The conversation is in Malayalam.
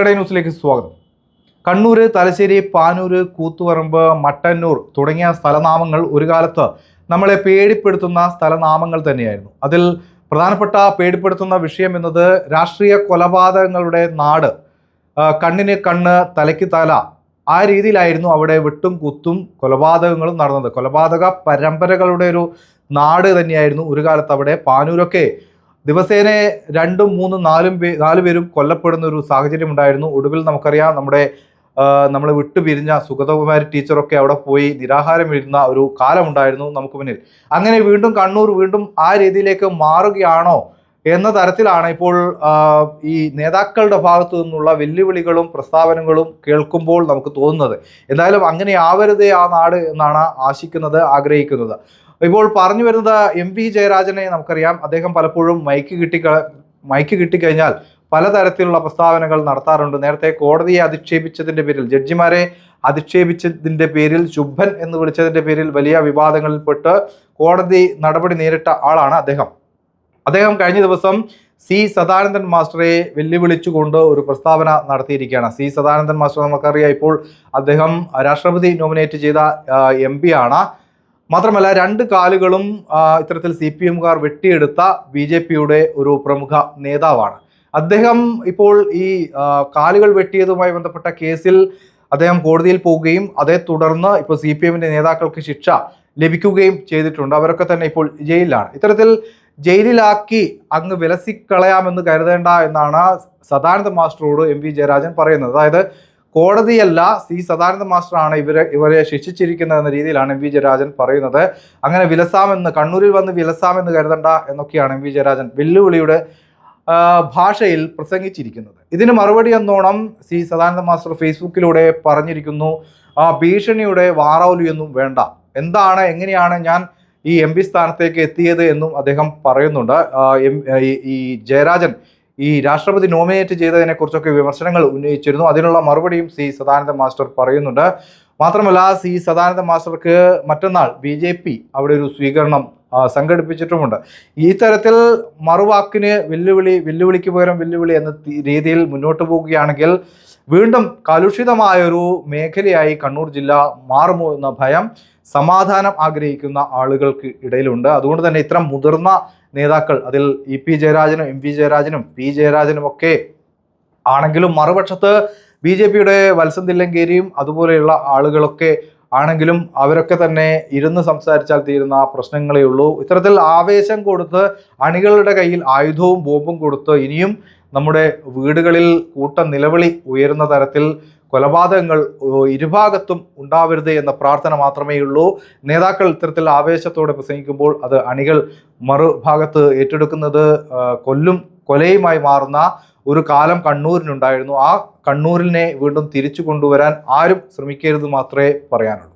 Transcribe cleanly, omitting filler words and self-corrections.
ന്യൂസിലേക്ക് സ്വാഗതം. കണ്ണൂര്, തലശ്ശേരി, പാനൂര്, കൂത്തുപറമ്പ്, മട്ടന്നൂർ തുടങ്ങിയ സ്ഥലനാമങ്ങൾ ഒരു കാലത്ത് നമ്മളെ പേടിപ്പെടുത്തുന്ന സ്ഥലനാമങ്ങൾ തന്നെയായിരുന്നു. അതിൽ പ്രധാനപ്പെട്ട പേടിപ്പെടുത്തുന്ന വിഷയം എന്നത് രാഷ്ട്രീയ കൊലപാതകങ്ങളുടെ നാട്, കണ്ണിന് കണ്ണ്, തലയ്ക്ക് തല, ആ രീതിയിലായിരുന്നു അവിടെ വെട്ടും കുത്തും കൊലപാതകങ്ങളും നടന്നത്. കൊലപാതക പരമ്പരകളുടെ ഒരു നാട് തന്നെയായിരുന്നു ഒരു കാലത്ത് അവിടെ. പാനൂരൊക്കെ ദിവസേന 2, 3, 4 പേരും കൊല്ലപ്പെടുന്ന ഒരു സാഹചര്യം ഉണ്ടായിരുന്നു. ഒടുവിൽ നമുക്കറിയാം, നമ്മളെ വിട്ടുപിരിഞ്ഞ സുഗതകുമാരി ടീച്ചറൊക്കെ അവിടെ പോയി നിരാഹാരം ഇരുന്ന ഒരു കാലമുണ്ടായിരുന്നു നമുക്ക് മുന്നിൽ. അങ്ങനെ വീണ്ടും കണ്ണൂർ ആ രീതിയിലേക്ക് മാറുകയാണോ എന്ന തരത്തിലാണ് ഇപ്പോൾ ഈ നേതാക്കളുടെ ഭാഗത്തു നിന്നുള്ള വെല്ലുവിളികളും പ്രസ്താവനകളും കേൾക്കുമ്പോൾ നമുക്ക് തോന്നുന്നത്. എന്തായാലും അങ്ങനെ ആവരുതേ ആ നാട് എന്നാണ് ആഗ്രഹിക്കുന്നത്. ഇപ്പോൾ പറഞ്ഞു വരുന്നത് MP ജയരാജനെ നമുക്കറിയാം. അദ്ദേഹം പലപ്പോഴും മൈക്ക് കിട്ടിക്കഴിഞ്ഞാൽ പലതരത്തിലുള്ള പ്രസ്താവനകൾ നടത്താറുണ്ട്. നേരത്തെ കോടതിയെ അധിക്ഷേപിച്ചതിന്റെ പേരിൽ, ജഡ്ജിമാരെ അധിക്ഷേപിച്ചതിന്റെ പേരിൽ, ശുഭൻ എന്ന് വിളിച്ചതിന്റെ പേരിൽ വലിയ വിവാദങ്ങളിൽപ്പെട്ട് കോടതി നടപടി നേരിട്ട ആളാണ് അദ്ദേഹം കഴിഞ്ഞ ദിവസം C സദാനന്ദൻ മാസ്റ്ററെ വെല്ലുവിളിച്ചുകൊണ്ട് ഒരു പ്രസ്താവന നടത്തിയിരിക്കുകയാണ്. C സദാനന്ദൻ മാസ്റ്റർ നമുക്കറിയാം, ഇപ്പോൾ അദ്ദേഹം രാഷ്ട്രപതി നോമിനേറ്റ് ചെയ്ത MP ആണ്. മാത്രമല്ല 2 കാലുകളും ഇത്തരത്തിൽ CPM-കാർ വെട്ടിയെടുത്ത BJP-യുടെ ഒരു പ്രമുഖ നേതാവാണ് അദ്ദേഹം. ഇപ്പോൾ ഈ കാലുകൾ വെട്ടിയതുമായി ബന്ധപ്പെട്ട കേസിൽ അദ്ദേഹം കോടതിയിൽ പോവുകയും അതേ തുടർന്ന് ഇപ്പോൾ CPM-ന്റെ നേതാക്കൾക്ക് ശിക്ഷ ലഭിക്കുകയും ചെയ്തിട്ടുണ്ട്. അവരൊക്കെ തന്നെ ഇപ്പോൾ ജയിലിലാണ്. ഇത്തരത്തിൽ ജയിലിലാക്കി അങ്ങ് വിലസിക്കളയാമെന്ന് കരുതേണ്ട എന്നാണ് സദാനന്ദ മാസ്റ്ററോട് MP ജയരാജൻ പറയുന്നത്. അതായത് കോടതിയല്ല, C സദാനന്ദ മാസ്റ്ററാണ് ഇവരെ ശിക്ഷിച്ചിരിക്കുന്നത് എന്ന രീതിയിലാണ് MP ജയരാജൻ പറയുന്നത്. അങ്ങനെ കണ്ണൂരിൽ വന്ന് വിലസാമെന്ന് കരുതണ്ട എന്നൊക്കെയാണ് MP ജയരാജൻ വെല്ലുവിളിയുടെ ഭാഷയിൽ പ്രസംഗിച്ചിരിക്കുന്നത്. ഇതിന് മറുപടി എന്നോണം C സദാനന്ദ മാസ്റ്റർ ഫേസ്ബുക്കിലൂടെ പറഞ്ഞിരിക്കുന്നു, ഭീഷണിയുടെ വാറൗലിയൊന്നും വേണ്ട, എങ്ങനെയാണ് ഞാൻ ഈ MP സ്ഥാനത്തേക്ക് എത്തിയത് എന്നും അദ്ദേഹം പറയുന്നുണ്ട്. ഈ ജയരാജൻ ഈ രാഷ്ട്രപതി നോമിനേറ്റ് ചെയ്തതിനെ കുറിച്ചൊക്കെ വിമർശനങ്ങൾ ഉന്നയിച്ചിരുന്നു. അതിനുള്ള മറുപടിയും C സദാനന്ദ മാസ്റ്റർ പറയുന്നുണ്ട്. മാത്രമല്ല, C സദാനന്ദ മാസ്റ്റർക്ക് മറ്റന്നാൾ BJP അവിടെ ഒരു സ്വീകരണം സംഘടിപ്പിച്ചിട്ടുമുണ്ട്. ഈ തരത്തിൽ മറുവാക്കിന് വെല്ലുവിളിക്ക് പകരം വെല്ലുവിളി എന്ന രീതിയിൽ മുന്നോട്ട് പോവുകയാണെങ്കിൽ വീണ്ടും കലുഷിതമായൊരു മേഖലയായി കണ്ണൂർ ജില്ല മാറുമോ എന്ന ഭയം സമാധാനം ആഗ്രഹിക്കുന്ന ആളുകൾക്ക് ഇടയിലുണ്ട്. അതുകൊണ്ട് തന്നെ ഇത്തരം മുതിർന്ന നേതാക്കൾ, അതിൽ EP ജയരാജനും MP ജയരാജനും P ജയരാജനും ഒക്കെ ആണെങ്കിലും, മറുപക്ഷത്ത് BJP-യുടെ വത്സൻ തില്ലങ്കേരിയും അതുപോലെയുള്ള ആളുകളൊക്കെ ആണെങ്കിലും, അവരൊക്കെ തന്നെ ഇരുന്ന് സംസാരിച്ചാൽ തീരുന്ന പ്രശ്നങ്ങളേ ഉള്ളൂ. ഇത്തരത്തിൽ ആവേശം കൊടുത്ത് അണികളുടെ കയ്യിൽ ആയുധവും ബോംബും കൊടുത്ത് ഇനിയും നമ്മുടെ വീടുകളിൽ നിലവിളി ഉയരുന്ന തരത്തിൽ കൊലപാതകങ്ങൾ ഇരുഭാഗത്തും ഉണ്ടാവരുത് എന്ന പ്രാർത്ഥന മാത്രമേ ഉള്ളൂ. നേതാക്കൾ ഇത്തരത്തിൽ ആവേശത്തോടെ പ്രസംഗിക്കുമ്പോൾ അത് അണികൾ മറുഭാഗത്ത് ഏറ്റെടുക്കുന്നത് കൊലയുമായി മാറുന്ന ഒരു കാലം കണ്ണൂരിനുണ്ടായിരുന്നു. ആ കണ്ണൂരിനെ വീണ്ടും തിരിച്ചു കൊണ്ടുവരാൻ ആരും ശ്രമിക്കരുത് മാത്രമേ പറയാനുള്ളൂ.